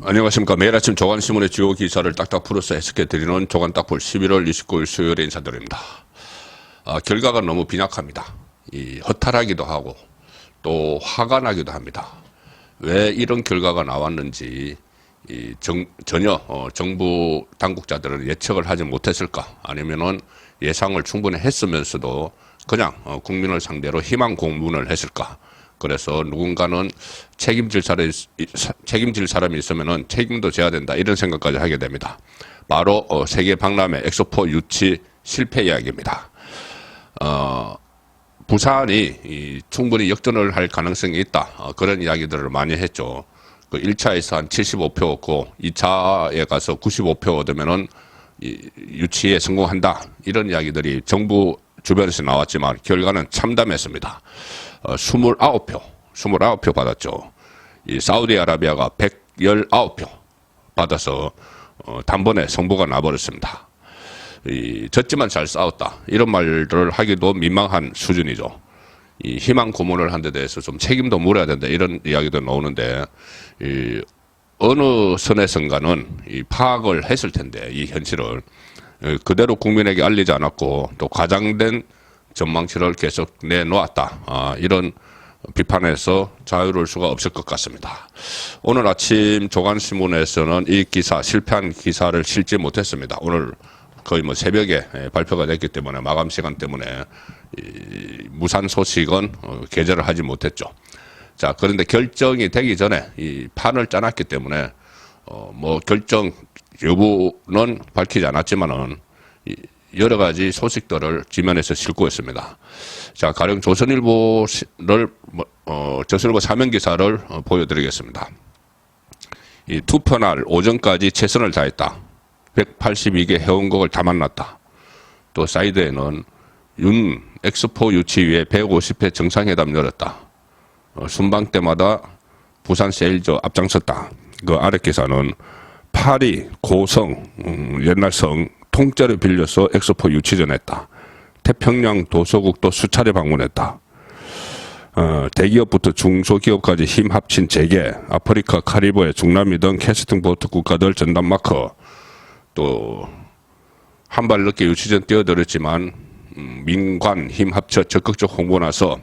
안녕하십니까. 매일 아침 조간신문의 주요 기사를 딱딱 풀어서 해석해드리는 조간딱풀 11월 29일 수요일에 인사드립니다. 결과가 너무 빈약합니다. 허탈하기도 하고 또 화가 나기도 합니다. 왜 이런 결과가 나왔는지 전혀 정부 당국자들은 예측을 하지 못했을까, 아니면은 예상을 충분히 했으면서도 그냥 국민을 상대로 희망 공문을 했을까. 그래서 누군가는 책임질 사람이 있으면은 책임도 져야 된다, 이런 생각까지 하게 됩니다. 바로 세계 박람회 엑스포 유치 실패 이야기입니다. 부산이 충분히 역전을 할 가능성이 있다, 그런 이야기들을 많이 했죠. 그 1차에서 한 75표였고 2차에 가서 95표 얻으면은 유치에 성공한다, 이런 이야기들이 정부 주변에서 나왔지만 결과는 참담했습니다. 29표 받았죠. 이 사우디아라비아가 119표 받아서 단번에 성부가 나버렸습니다. 졌지만 잘 싸웠다, 이런 말들을 하기도 민망한 수준이죠. 이 희망 고문을 한 데 대해서 좀 책임도 물어야 된다, 이런 이야기도 나오는데, 어느 선에선가는 파악을 했을 텐데 이 현실을 그대로 국민에게 알리지 않았고 또 과장된 전망치를 계속 내놓았다, 이런 비판에서 자유로울 수가 없을 것 같습니다. 오늘 아침 조간신문에서는 이 기사, 실패한 기사를 실지 못했습니다. 오늘 거의 새벽에 발표가 됐기 때문에, 마감 시간 때문에 무산 소식은 게재를 하지 못했죠. 자, 그런데 결정이 되기 전에 이 판을 짜놨기 때문에 결정 여부는 밝히지 않았지만은 여러 가지 소식들을 지면에서 싣고 있습니다. 자, 가령 조선일보를 조선일보 사면 기사를 보여드리겠습니다. 이 투표날 오전까지 최선을 다했다. 182개 회원국을 다 만났다. 또 사이드에는 윤 엑스포 유치 위해 150회 정상회담 열었다. 순방 때마다 부산 세일즈 앞장섰다. 그 아래 기사는 파리, 고성, 옛날 성 통째로 빌려서 엑스포 유치전했다. 태평양 도서국도 수차례 방문했다. 대기업부터 중소기업까지 힘 합친 재계, 아프리카, 카리브해, 중남미 등 캐스팅 보트 국가들 전담 마크, 또 한 발 늦게 유치전 뛰어들었지만 민관 힘 합쳐 적극적 홍보 나서,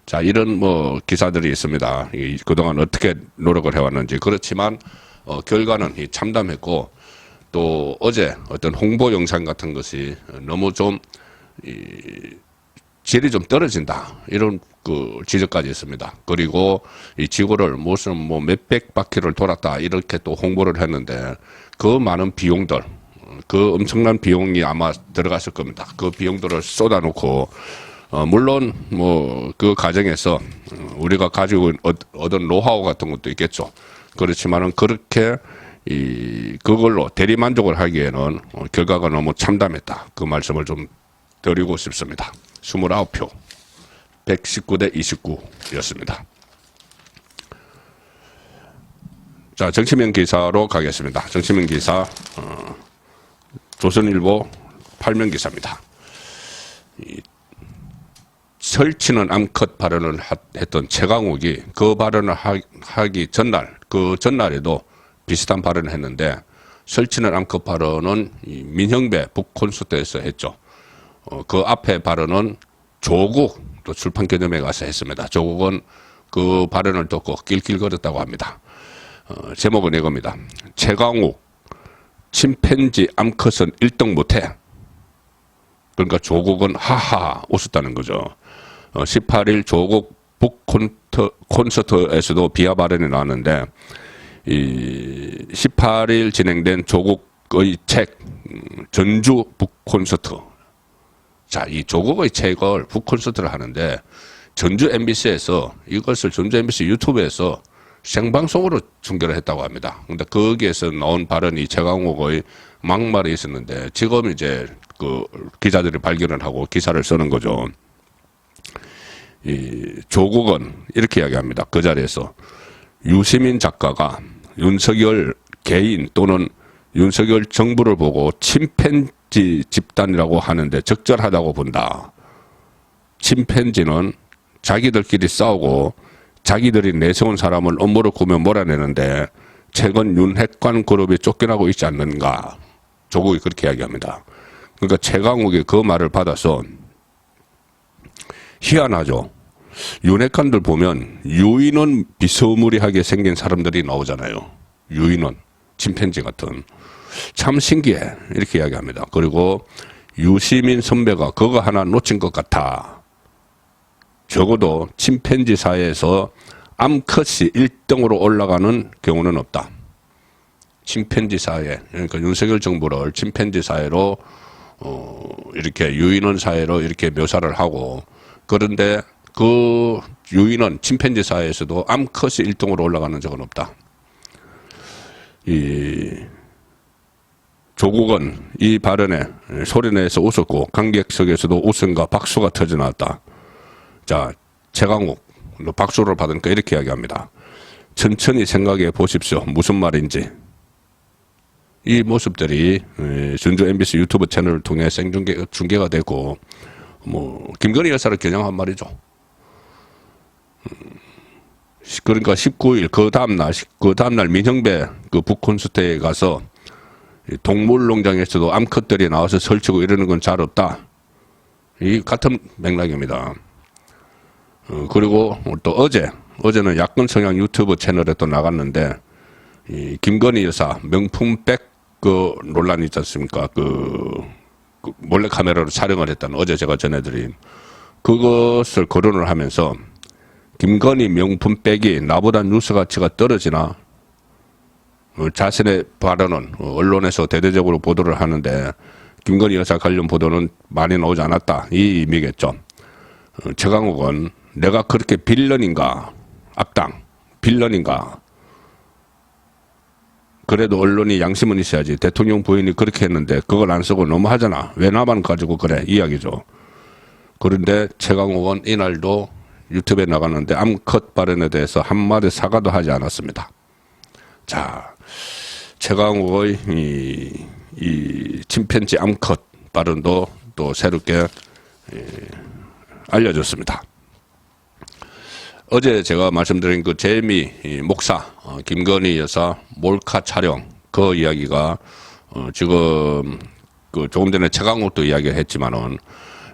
자, 이런 기사들이 있습니다. 그동안 어떻게 노력을 해왔는지. 그렇지만 결과는 참담했고, 또 어제 어떤 홍보 영상 같은 것이 너무 좀 질이 좀 떨어진다, 이런 지적까지 있습니다. 그리고 이 지구를 무슨 몇백 바퀴를 돌았다, 이렇게 또 홍보를 했는데 그 많은 비용들, 그 엄청난 비용이 아마 들어갔을 겁니다. 그 비용들을 쏟아놓고 물론 그 과정에서 우리가 가지고 얻은 노하우 같은 것도 있겠죠. 그렇지만은 그렇게 그걸로 대리만족을 하기에는 결과가 너무 참담했다, 그 말씀을 좀 드리고 싶습니다. 29표 119대 29였습니다. 자, 정치면 기사로 가겠습니다. 정치면 기사, 조선일보 8면 기사입니다. 설치는 암컷 발언을 했던 최강욱이 그 발언을 하기 전날, 그 전날에도 비슷한 발언을 했는데, 설치는 암컷 발언은 민형배 북콘서트에서 했죠. 그 앞에 발언은 조국 또 출판 기념회에 가서 했습니다. 조국은 그 발언을 듣고 낄낄거렸다고 합니다. 제목은 이겁니다. 최강욱, 침팬지 암컷은 1등 못해. 그러니까 조국은 하하 웃었다는 거죠. 18일 조국 북 콘서트에서도 비하 발언이 나왔는데, 18일 진행된 조국의 책 전주 북 콘서트. 자, 이 조국의 책을 북 콘서트를 하는데 전주 MBC에서 이것을 전주 MBC 유튜브에서 생방송으로 중계를 했다고 합니다. 근데 거기에서 나온 발언이 최강욱의 막말이 있었는데, 지금 이제 기자들이 발견을 하고 기사를 쓰는 거죠. 조국은 이렇게 이야기합니다. 그 자리에서 유시민 작가가 윤석열 개인 또는 윤석열 정부를 보고 침팬지 집단이라고 하는데 적절하다고 본다. 침팬지는 자기들끼리 싸우고 자기들이 내세운 사람을 업무를 꾸며 몰아내는데, 최근 윤핵관 그룹이 쫓겨나고 있지 않는가. 조국이 그렇게 이야기합니다. 그러니까 최강욱이 그 말을 받아서 희한하죠. 윤핵관들 보면 유인원 비스무리하게 생긴 사람들이 나오잖아요. 유인원, 침팬지 같은. 참 신기해. 이렇게 이야기합니다. 그리고 유시민 선배가 그거 하나 놓친 것 같아. 적어도 침팬지 사회에서 암컷이 1등으로 올라가는 경우는 없다. 침팬지 사회, 그러니까 윤석열 정부를 침팬지 사회로 이렇게 유인원 사회로 이렇게 묘사를 하고, 그런데 그 유인원 침팬지 사회에서도 암컷이 1등으로 올라가는 적은 없다. 이 조국은 이 발언에 소리내서 웃었고 관객석에서도 웃음과 박수가 터져 나왔다. 자, 최강욱 박수를 받으니까 이렇게 이야기합니다. 천천히 생각해 보십시오. 무슨 말인지. 이 모습들이 전주 MBC 유튜브 채널을 통해 중계가 되고, 김건희 여사를 겨냥한 말이죠. 그러니까 19일 그 다음날 민형배 그 북콘서트에 가서 동물농장에서도 암컷들이 나와서 설치고 이러는 건 잘 없다. 이 같은 맥락입니다. 그리고 또 어제는 야권 성향 유튜브 채널에 또 나갔는데, 이 김건희 여사 명품백 그 논란이 있지 않습니까? 그 몰래 카메라로 촬영을 했다는, 어제 제가 전해드린 그것을 거론을 하면서 김건희 명품백이 나보다 뉴스 가치가 떨어지나? 자신의 발언은 언론에서 대대적으로 보도를 하는데 김건희 여사 관련 보도는 많이 나오지 않았다. 이 의미겠죠. 최강욱은 내가 그렇게 빌런인가? 악당 빌런인가? 그래도 언론이 양심은 있어야지. 대통령 부인이 그렇게 했는데 그걸 안 쓰고 너무하잖아. 왜 나만 가지고 그래? 이야기죠. 그런데 최강욱은 이날도 유튜브에 나갔는데 암컷 발언에 대해서 한마디 사과도 하지 않았습니다. 자, 최강욱의 이 침팬지 암컷 발언도 또 새롭게 알려졌습니다. 어제 제가 말씀드린 그 재미 목사 김건희 여사 몰카 촬영 그 이야기가 지금 그 조금 전에 최강욱도 이야기했지만은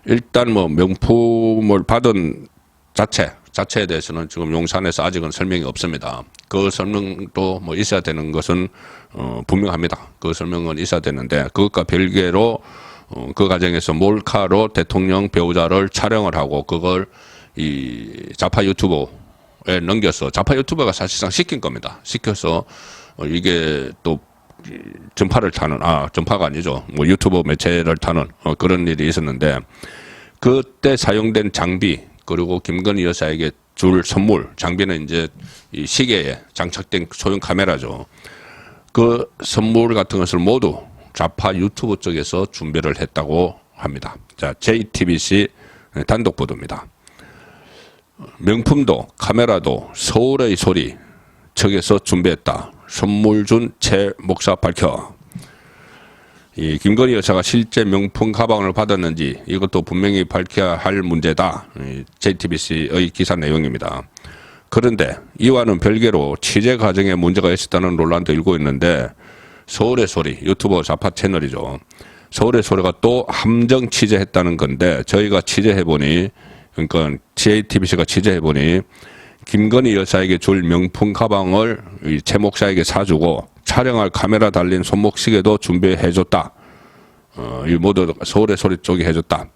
일단 뭐 명품을 받은 자체에 대해서는 지금 용산에서 아직은 설명이 없습니다. 그 설명도 뭐 있어야 되는 것은 분명합니다. 그 설명은 있어야 되는데 그것과 별개로 그 과정에서 몰카로 대통령 배우자를 촬영을 하고 그걸 이 좌파 유튜버에 넘겨서 좌파 유튜버가 사실상 시킨 겁니다. 시켜서 이게 또 전파를 타는 전파가 아니죠. 뭐 유튜브 매체를 타는 그런 일이 있었는데 그때 사용된 장비 그리고 김건희 여사에게 줄 선물 장비는 이제 이 시계에 장착된 소형 카메라죠. 그 선물 같은 것을 모두 좌파 유튜브 쪽에서 준비를 했다고 합니다. 자, JTBC 단독 보도입니다. 명품도 카메라도 서울의 소리 측에서 준비했다. 선물 준 최 목사 밝혀. 이 김건희 여사가 실제 명품 가방을 받았는지 이것도 분명히 밝혀야 할 문제다. JTBC의 기사 내용입니다. 그런데 이와는 별개로 취재 과정에 문제가 있었다는 논란도 일고 있는데 서울의 소리 유튜버 좌파 채널이죠. 서울의 소리가 또 함정 취재했다는 건데 저희가 취재해보니 그러니까 JTBC가 취재해보니 김건희 여사에게 줄 명품 가방을 최 목사에게 사주고 촬영할 카메라 달린 손목시계도 준비해줬다. 이 모두 서울의 소리 쪽이 해줬다.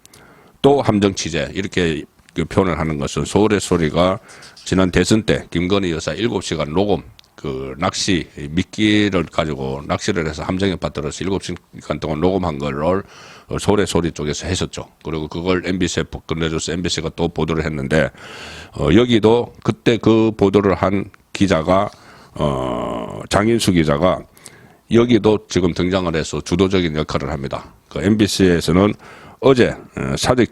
또 함정 취재 이렇게 표현을 하는 것은 서울의 소리가 지난 대선 때 김건희 여사 7시간 녹음 그 낚시 미끼를 가지고 낚시를 해서 함정에 빠뜨려서 7시간 동안 녹음한 걸 서울의 소리 쪽에서 했었죠. 그리고 그걸 MBC에 건네줘서 MBC가 또 보도를 했는데 여기도 그때 그 보도를 한 기자가 장인수 기자가 여기도 지금 등장을 해서 주도적인 역할을 합니다. 그 MBC에서는 어제 사직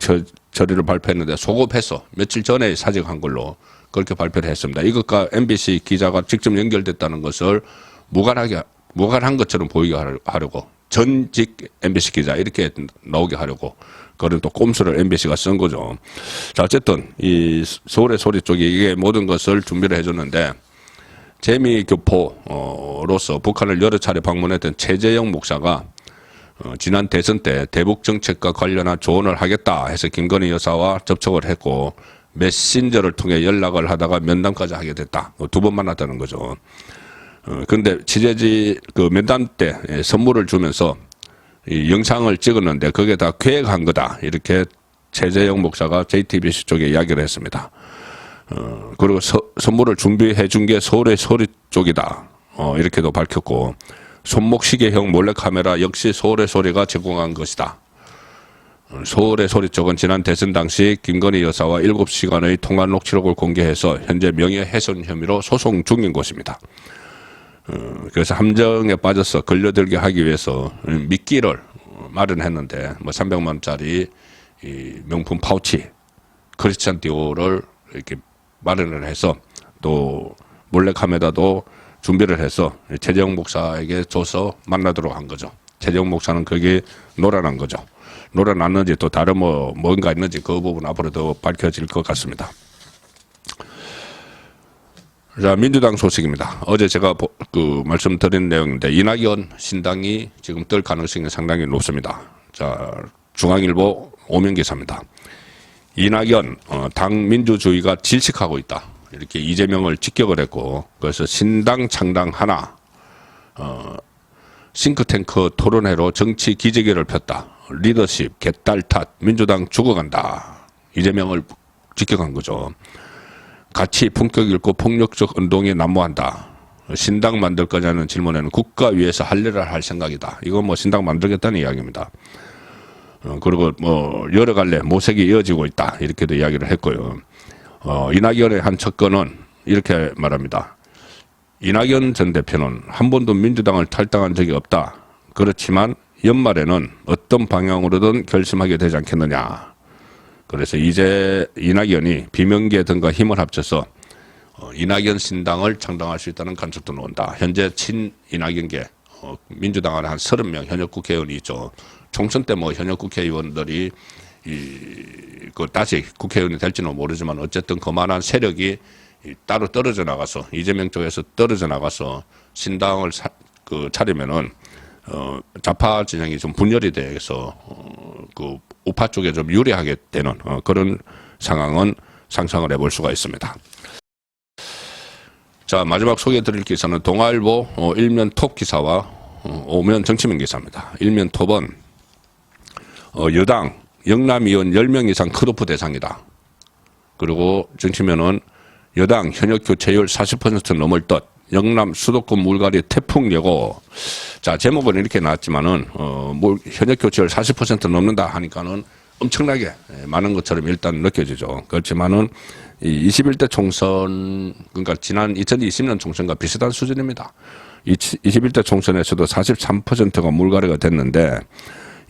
처리를 발표했는데 소급해서 며칠 전에 사직한 걸로 그렇게 발표를 했습니다. 이것과 MBC 기자가 직접 연결됐다는 것을 무관한 것처럼 보이게 하려고 전직 MBC 기자 이렇게 나오게 하려고 그런 또 꼼수를 MBC가 쓴 거죠. 자, 어쨌든 이 서울의 소리 쪽이 이게 모든 것을 준비를 해줬는데 재미교포로서 북한을 여러 차례 방문했던 최재형 목사가 지난 대선 때 대북 정책과 관련한 조언을 하겠다 해서 김건희 여사와 접촉을 했고 메신저를 통해 연락을 하다가 면담까지 하게 됐다. 두 번 만났다는 거죠. 그런데 취재지 그 면담 때 선물을 주면서 이 영상을 찍었는데 그게 다 계획한 거다. 이렇게 최재형 목사가 JTBC 쪽에 이야기를 했습니다. 그리고 선물을 준비해 준 게 서울의 소리 쪽이다. 이렇게도 밝혔고 손목시계형 몰래카메라 역시 서울의 소리가 제공한 것이다. 서울의 소리 쪽은 지난 대선 당시 김건희 여사와 7시간의 통화 녹취록을 공개해서 현재 명예훼손 혐의로 소송 중인 곳입니다. 그래서 함정에 빠져서 걸려들게 하기 위해서 미끼를 마련했는데 뭐 300만 원짜리 이 명품 파우치 크리스찬 디오를 이렇게 마련을 해서 또 몰래카메라도 준비를 해서 최재형 목사에게 줘서 만나도록 한 거죠. 최재형 목사는 거기에 놀아난 거죠. 놀아났는지 또 다른 뭔가 있는지 그 부분 앞으로 더 밝혀질 것 같습니다. 자, 민주당 소식입니다. 어제 제가 말씀드린 내용인데 이낙연 신당이 지금 뜰 가능성이 상당히 높습니다. 자, 중앙일보 오면 기사입니다. 이낙연 당 민주주의가 질식하고 있다. 이렇게 이재명을 직격을 했고 그래서 신당 창당 하나 싱크탱크 토론회로 정치 기저귀를 폈다. 리더십 개딸 탓 민주당 죽어간다. 이재명을 직격한 거죠. 가치 품격 잃고 폭력적 운동에 난무한다. 신당 만들 거냐는 질문에는 국가 위해서 할 일을 할 생각이다. 이건 뭐 신당 만들겠다는 이야기입니다. 그리고 뭐 여러 갈래 모색이 이어지고 있다. 이렇게도 이야기를 했고요. 이낙연의 한 척건은 이렇게 말합니다. 이낙연 전 대표는 한 번도 민주당을 탈당한 적이 없다. 그렇지만 연말에는 어떤 방향으로든 결심하게 되지 않겠느냐. 그래서 이제 이낙연이 비명계 등과 힘을 합쳐서 이낙연 신당을 창당할 수 있다는 관측도 나온다. 현재 친 이낙연계 민주당 안에 한 30명 현역 국회의원이 있죠. 총선 때 뭐 현역 국회의원들이 다시 국회의원이 될지는 모르지만 어쨌든 그만한 세력이 따로 떨어져 나가서 이재명 쪽에서 떨어져 나가서 신당을 차리면은 좌파 진영이 좀 분열이 돼서 그 우파 쪽에 좀 유리하게 되는 그런 상황은 상상을 해볼 수가 있습니다. 자, 마지막 소개해드릴 기사는 동아일보 일면 톱 기사와 오면 정치면 기사입니다. 일면 톱은 여당 영남 의원 10명 이상 컷오프 대상이다. 그리고 정치면은 여당 현역 교체율 40% 넘을 듯 영남 수도권 물갈이 태풍 예고. 자, 제목은 이렇게 나왔지만은 현역 교체율 40% 넘는다 하니까는 엄청나게 많은 것처럼 일단 느껴지죠. 그렇지만은 이 21대 총선, 그러니까 지난 2020년 총선과 비슷한 수준입니다. 21대 총선에서도 43%가 물갈이가 됐는데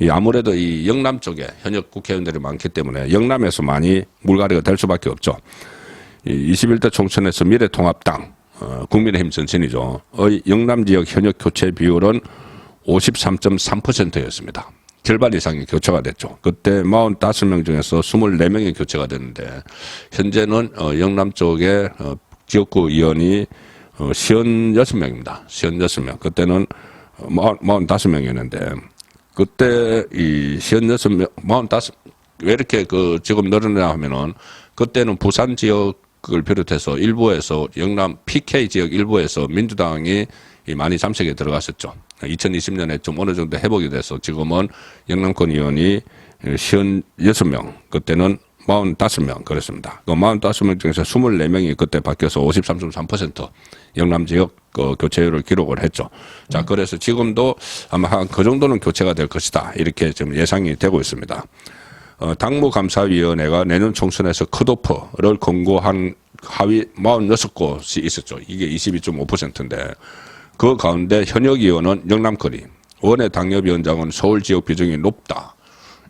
아무래도 이 영남 쪽에 현역 국회의원들이 많기 때문에 영남에서 많이 물갈이가 될 수밖에 없죠. 21대 총선에서 미래통합당, 국민의힘 전신이죠. 영남 지역 현역 교체 비율은 53.3%였습니다. 절반 이상이 교체가 됐죠. 그때 45명 중에서 24명이 교체가 됐는데 현재는 영남 쪽에 지역구 의원이 56명입니다. 56명. 그때는 45명이었는데 그때 이 56명, 45, 왜 이렇게 지금 늘어나냐 하면은 그때는 부산 지역을 비롯해서 일부에서 영남 PK 지역 일부에서 민주당이 많이 잠식에 들어갔었죠. 2020년에 좀 어느 정도 회복이 돼서 지금은 영남권 의원이 56명, 그때는 45명 그랬습니다. 그 45명 중에서 24명이 그때 바뀌어서 53.3% 영남 지역 교체율을 기록을 했죠. 자, 그래서 지금도 아마 한 그 정도는 교체가 될 것이다. 이렇게 지금 예상이 되고 있습니다. 당무감사위원회가 내년 총선에서 컷오프를 권고한 하위 46곳이 있었죠. 이게 22.5%인데 그 가운데 현역 의원은 영남거리, 원외 당협위원장은 서울 지역 비중이 높다.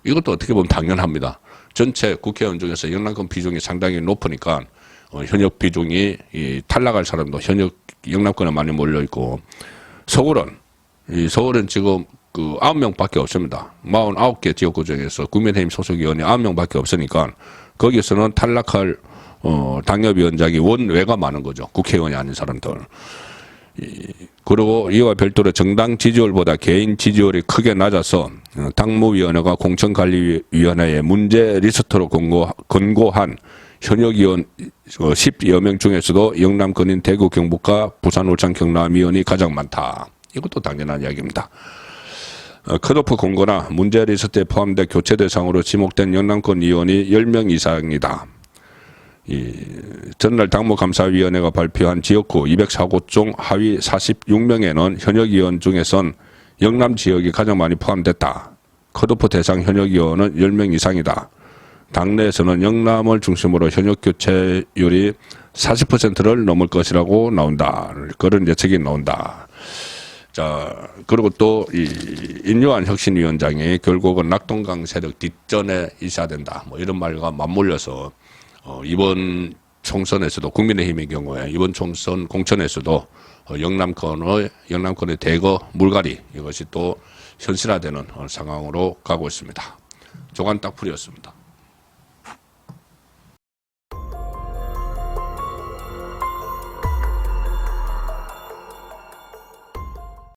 이것도 어떻게 보면 당연합니다. 전체 국회의원 중에서 영남권 비중이 상당히 높으니까 현역 비중이 탈락할 사람도 현역 영남권에 많이 몰려 있고 서울은 지금 9명밖에 없습니다. 49개 지역구 중에서 국민의힘 소속 의원이 9명밖에 없으니까 거기서는 탈락할 당협위원장이 원외가 많은 거죠. 국회의원이 아닌 사람들. 그리고 이와 별도로 정당 지지율보다 개인 지지율이 크게 낮아서 당무위원회가 공천관리위원회에 문제 리스트로 권고한 현역위원 10여 명 중에서도 영남 근인 대구 경북과 부산 울산 경남 위원이 가장 많다. 이것도 당연한 이야기입니다. 컷오프 권고나 문제 리스트에 포함돼 교체 대상으로 지목된 영남권 의원이 10명 이상이다. 전날 당무감사위원회가 발표한 지역구 204곳 중 하위 46명에는 현역 의원 중에선 영남 지역이 가장 많이 포함됐다. 컷오프 대상 현역 의원은 10명 이상이다. 당내에서는 영남을 중심으로 현역 교체율이 40%를 넘을 것이라고 나온다. 그런 예측이 나온다. 자, 그리고 또 인요한 혁신위원장이 결국은 낙동강 세력 뒷전에 있어야 된다. 뭐 이런 말과 맞물려서 이번 총선에서도 국민의힘의 경우에 이번 총선 공천에서도 영남권의 대거 물갈이 이것이 또 현실화되는 상황으로 가고 있습니다. 조간 딱풀이었습니다.